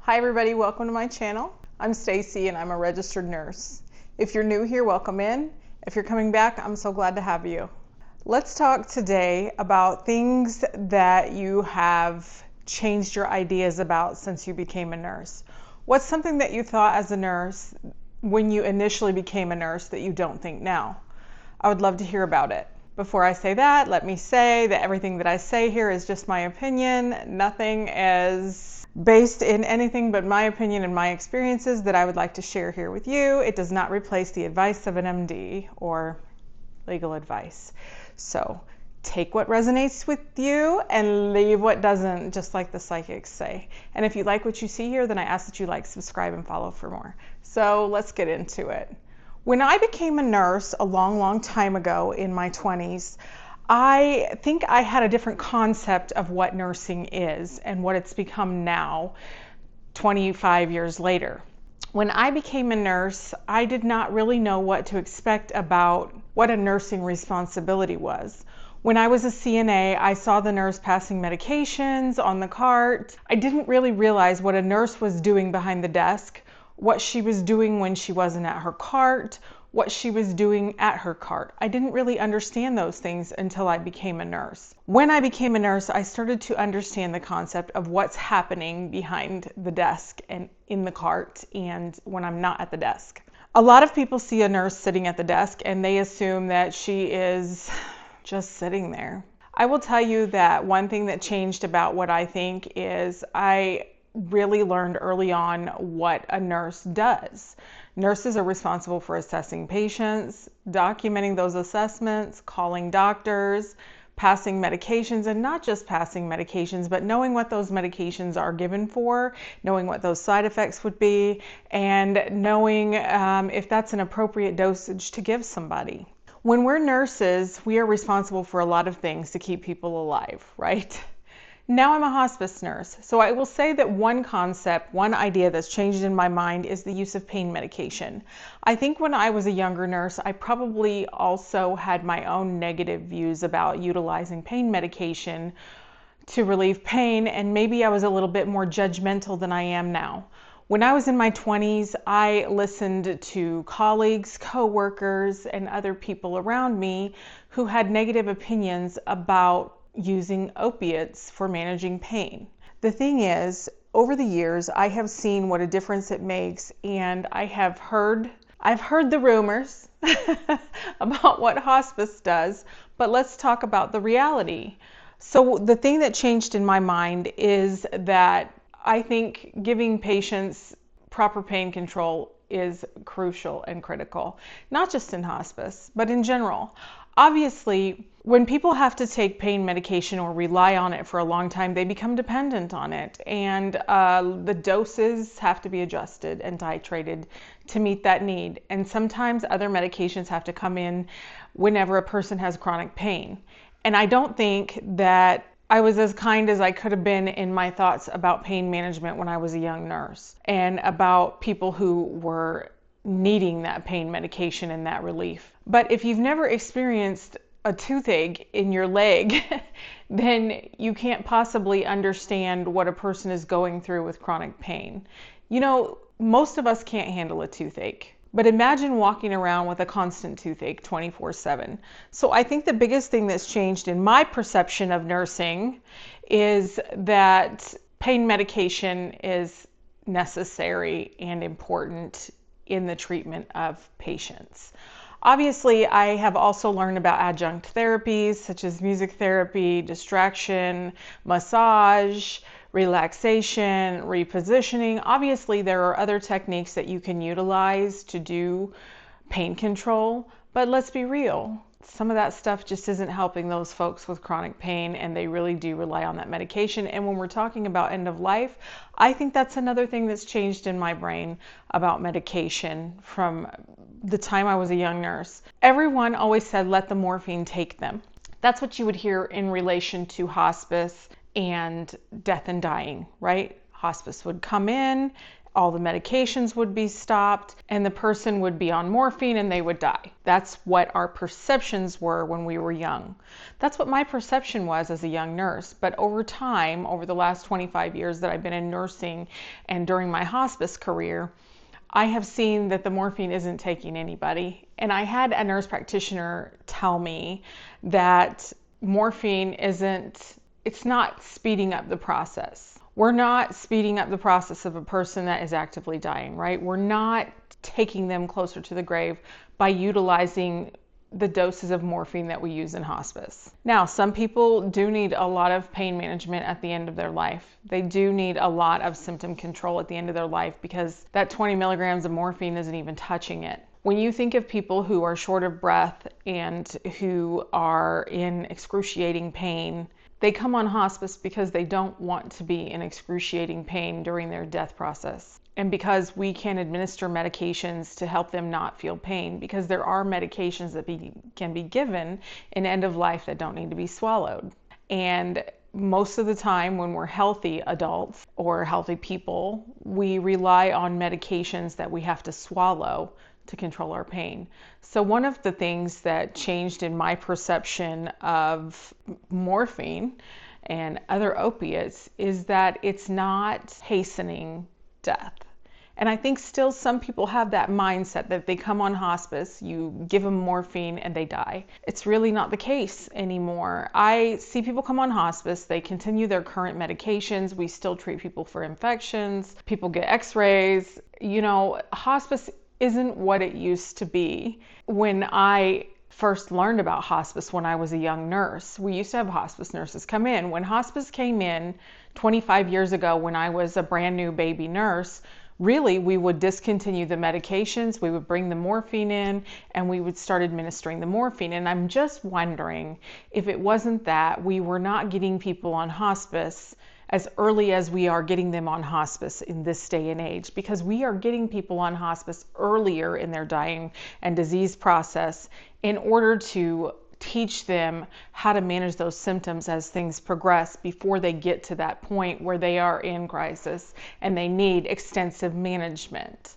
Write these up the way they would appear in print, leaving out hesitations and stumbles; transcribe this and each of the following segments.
Hi everybody, welcome to my channel. I'm Stacy and I'm a registered nurse. If you're new here, welcome in. If you're coming back, I'm so glad to have you. Let's talk today about things that you have changed your ideas about since you became a nurse. What's something that you thought as a nurse when you initially became a nurse that you don't think now? I would love to hear about it. Before I say that, let me say that everything that I say here is just my opinion. Nothing is based in anything but my opinion and my experiences that I would like to share here with you. It does not replace the advice of an MD or legal advice. So take what resonates with you and leave what doesn't, just like the psychics say. And if you like what you see here, then I ask that you like, subscribe, and follow for more. So let's get into it. When I became a nurse a long time ago in my 20s, I think I had a different concept of what nursing is and what it's become now, 25 years later. When I became a nurse, I did not really know what to expect about what a nursing responsibility was. When I was a CNA, I saw the nurse passing medications on the cart. I didn't really realize what a nurse was doing behind the desk, what she was doing when she wasn't at her cart, what she was doing at her cart. I didn't really understand those things until I became a nurse. When I became a nurse, I started to understand the concept of what's happening behind the desk and in the cart and when I'm not at the desk. A lot of people see a nurse sitting at the desk and they assume that she is just sitting there. I will tell you that one thing that changed about what I think is I really learned early on what a nurse does. Nurses are responsible for assessing patients, documenting those assessments, calling doctors, passing medications, and not just passing medications, but knowing what those medications are given for, knowing what those side effects would be, and knowing if that's an appropriate dosage to give somebody. When we're nurses, we are responsible for a lot of things to keep people alive, right? Now I'm a hospice nurse, so I will say that one concept, one idea that's changed in my mind is the use of pain medication. I think when I was a younger nurse, I probably also had my own negative views about utilizing pain medication to relieve pain, and maybe I was a little bit more judgmental than I am now. When I was in my 20s, I listened to colleagues, coworkers, and other people around me who had negative opinions about using opiates for managing pain. The thing is, over the years, I have seen what a difference it makes, and I've heard the rumors about what hospice does, but let's talk about the reality. So the thing that changed in my mind is that I think giving patients proper pain control is crucial and critical, not just in hospice, but in general. Obviously, when people have to take pain medication or rely on it for a long time, they become dependent on it, and the doses have to be adjusted and titrated to meet that need. And sometimes other medications have to come in whenever a person has chronic pain. And I don't think that I was as kind as I could have been in my thoughts about pain management when I was a young nurse and about people who were needing that pain medication and that relief. But if you've never experienced a toothache in your leg, then you can't possibly understand what a person is going through with chronic pain. You know, most of us can't handle a toothache. But imagine walking around with a constant toothache 24/7. So I think the biggest thing that's changed in my perception of nursing is that pain medication is necessary and important in the treatment of patients. Obviously, I have also learned about adjunct therapies such as music therapy, distraction, massage, relaxation, repositioning. Obviously, there are other techniques that you can utilize to do pain control, but let's be real. Some of that stuff just isn't helping those folks with chronic pain, and they really do rely on that medication. And when we're talking about end of life, I think that's another thing that's changed in my brain about medication from the time I was a young nurse. Everyone always said, let the morphine take them. That's what you would hear in relation to hospice and death and dying, right? Hospice would come in, all the medications would be stopped, and the person would be on morphine and they would die. That's what our perceptions were when we were young. That's what my perception was as a young nurse. But over time, over the last 25 years that I've been in nursing and during my hospice career, I have seen that the morphine isn't taking anybody. And I had a nurse practitioner tell me that morphine it's not speeding up the process. We're not speeding up the process of a person that is actively dying, right? We're not taking them closer to the grave by utilizing the doses of morphine that we use in hospice. Now, some people do need a lot of pain management at the end of their life. They do need a lot of symptom control at the end of their life because that 20 milligrams of morphine isn't even touching it. When you think of people who are short of breath and who are in excruciating pain, they come on hospice because they don't want to be in excruciating pain during their death process. And because we can administer medications to help them not feel pain, because there are medications that can be given in end of life that don't need to be swallowed. And most of the time when we're healthy adults or healthy people, we rely on medications that we have to swallow to control our pain. So one of the things that changed in my perception of morphine and other opiates is that it's not hastening death. And I think still some people have that mindset that they come on hospice, you give them morphine and they die. It's really not the case anymore. I see people come on hospice, they continue their current medications, we still treat people for infections, people get x-rays. Hospice isn't what it used to be. When I first learned about hospice when I was a young nurse, we used to have hospice nurses come in. When hospice came in 25 years ago when I was a brand new baby nurse, really we would discontinue the medications, we would bring the morphine in, and we would start administering the morphine. And I'm just wondering if it wasn't that we were not getting people on hospice as early as we are getting them on hospice in this day and age, because we are getting people on hospice earlier in their dying and disease process in order to teach them how to manage those symptoms as things progress before they get to that point where they are in crisis and they need extensive management.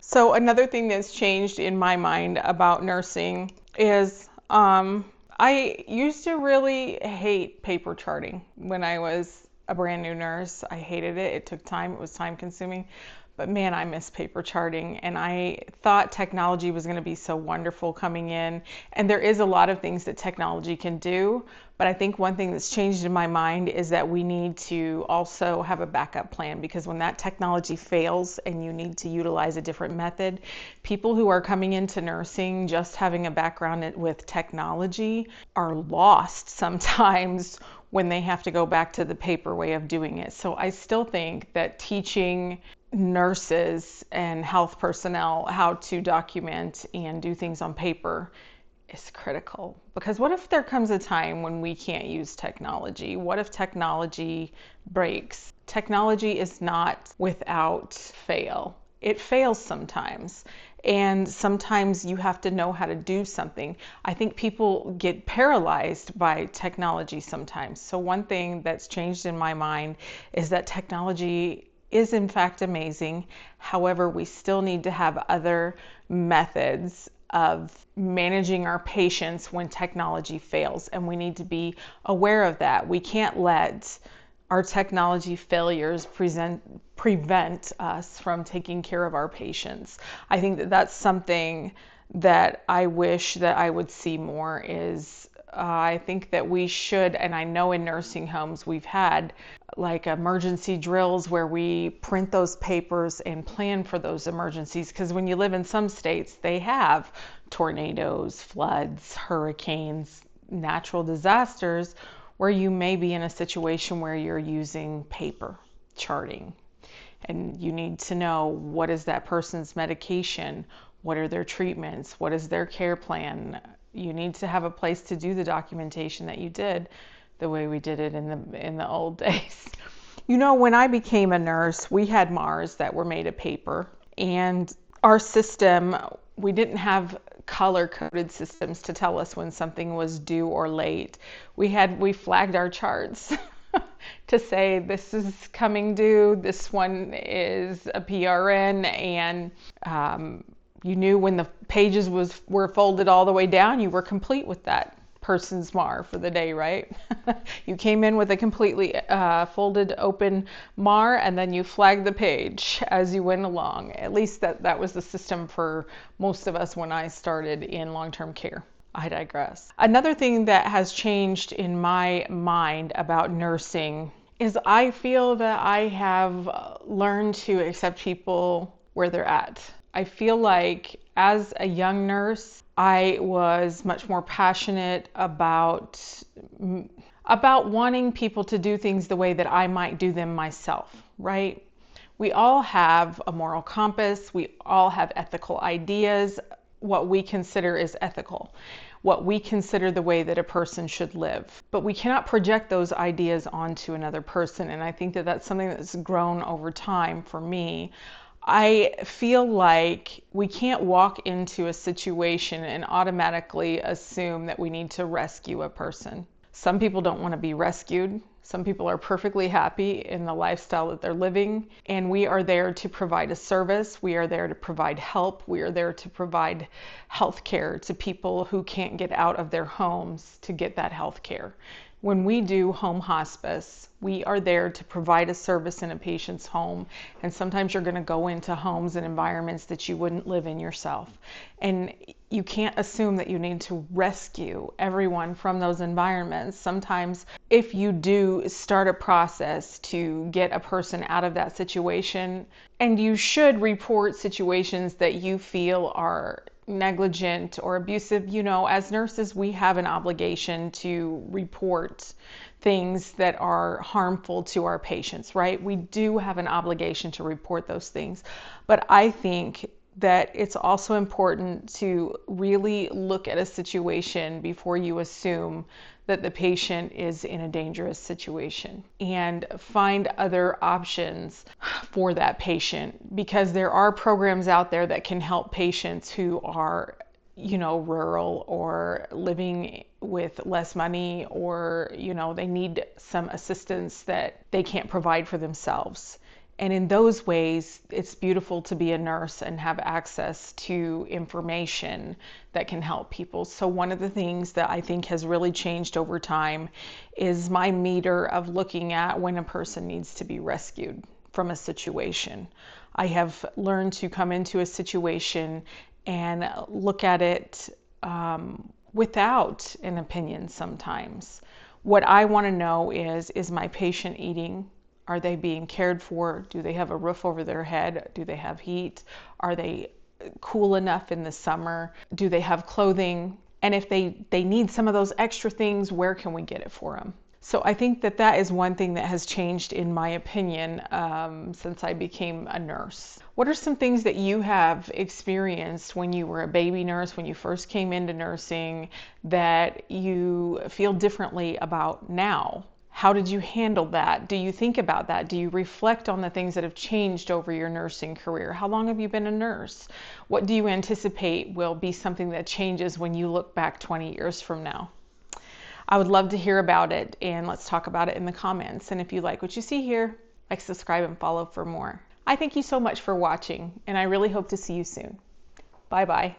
So another thing that's changed in my mind about nursing is I used to really hate paper charting when I was a brand new nurse. I hated it. It took time. It was time consuming. But man, I miss paper charting. And I thought technology was going to be so wonderful coming in. And there is a lot of things that technology can do. But I think one thing that's changed in my mind is that we need to also have a backup plan, because when that technology fails and you need to utilize a different method, people who are coming into nursing just having a background with technology are lost sometimes when they have to go back to the paper way of doing it. So I still think that teaching nurses and health personnel how to document and do things on paper is critical. Because what if there comes a time when we can't use technology? What if technology breaks? Technology is not without fail. It fails sometimes. And sometimes you have to know how to do something. I think people get paralyzed by technology sometimes. So one thing that's changed in my mind is that technology is in fact amazing. However, we still need to have other methods of managing our patients when technology fails, and we need to be aware of that. We can't let our technology failures prevent us from taking care of our patients. I think that that's something that I wish that I would see more is I think that we should, and I know in nursing homes we've had like emergency drills where we print those papers and plan for those emergencies, because when you live in some states, they have tornadoes, floods, hurricanes, natural disasters, where you may be in a situation where you're using paper charting. And you need to know, what is that person's medication? What are their treatments? What is their care plan? You need to have a place to do the documentation that you did the way we did it in the old days. When I became a nurse, we had MARs that were made of paper, and our system, we didn't have color-coded systems to tell us when something was due or late. We flagged our charts. to say this is coming due, this one is a PRN, and you knew when the pages were folded all the way down, you were complete with that person's MAR for the day, right? You came in with a completely folded open MAR, and then you flagged the page as you went along. At least that was the system for most of us when I started in long-term care. I digress. Another thing that has changed in my mind about nursing is I feel that I have learned to accept people where they're at. I feel like as a young nurse, I was much more passionate about wanting people to do things the way that I might do them myself, right? We all have a moral compass. We all have ethical ideas, what we consider is ethical, what we consider the way that a person should live. But we cannot project those ideas onto another person. And I think that that's something that's grown over time for me. I feel like we can't walk into a situation and automatically assume that we need to rescue a person. Some people don't want to be rescued. Some people are perfectly happy in the lifestyle that they're living, and we are there to provide a service. We are there to provide help. We are there to provide health care to people who can't get out of their homes to get that health care. When we do home hospice, we are there to provide a service in a patient's home, and sometimes you're going to go into homes and environments that you wouldn't live in yourself. And you can't assume that you need to rescue everyone from those environments. Sometimes if you do start a process to get a person out of that situation, and you should report situations that you feel are negligent or abusive, as nurses, we have an obligation to report things that are harmful to our patients, right? We do have an obligation to report those things. But I think that it's also important to really look at a situation before you assume that the patient is in a dangerous situation, and find other options for that patient, because there are programs out there that can help patients who are rural or living with less money, or they need some assistance that they can't provide for themselves. And in those ways, it's beautiful to be a nurse and have access to information that can help people. So one of the things that I think has really changed over time is my meter of looking at when a person needs to be rescued from a situation. I have learned to come into a situation and look at it without an opinion sometimes. What I want to know is my patient eating? Are they being cared for? Do they have a roof over their head? Do they have heat? Are they cool enough in the summer? Do they have clothing? And if they need some of those extra things, where can we get it for them? So I think that is one thing that has changed, in my opinion, since I became a nurse. What are some things that you have experienced when you were a baby nurse, when you first came into nursing, that you feel differently about now? How did you handle that? Do you think about that? Do you reflect on the things that have changed over your nursing career? How long have you been a nurse? What do you anticipate will be something that changes when you look back 20 years from now? I would love to hear about it, and let's talk about it in the comments. And if you like what you see here, like, subscribe, and follow for more. I thank you so much for watching, and I really hope to see you soon. Bye-bye.